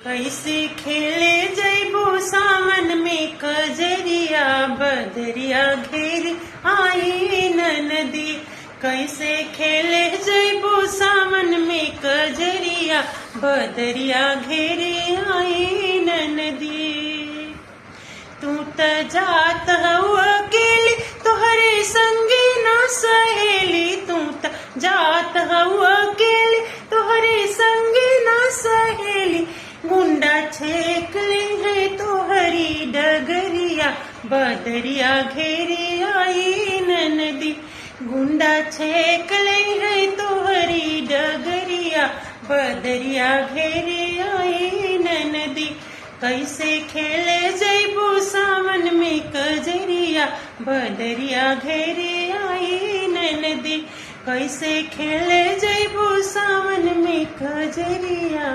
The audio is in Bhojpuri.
कैसे खेले जैबो सावन में कजरिया बदरिया घेर आई नदी। कैसे खेले जैबो सावन में कजरिया बदरिया घेर आई नदी। तू त जात हऊ अकेली तोहरे संगी ना सहेली। तू त जात हऊ अकेली तोहरे संगी ना सहेली। गुंडा छेक ले है तोहरी डगरिया बदरिया घेरे आई नदी। गुंडा छेक ले है तोहरी डगरिया बदरिया घेरे आई नदी। कैसे खेले जैबो सावन में कजरिया बदरिया घेरे आई नदी। कैसे खेले जैबो सावन में कजरिया।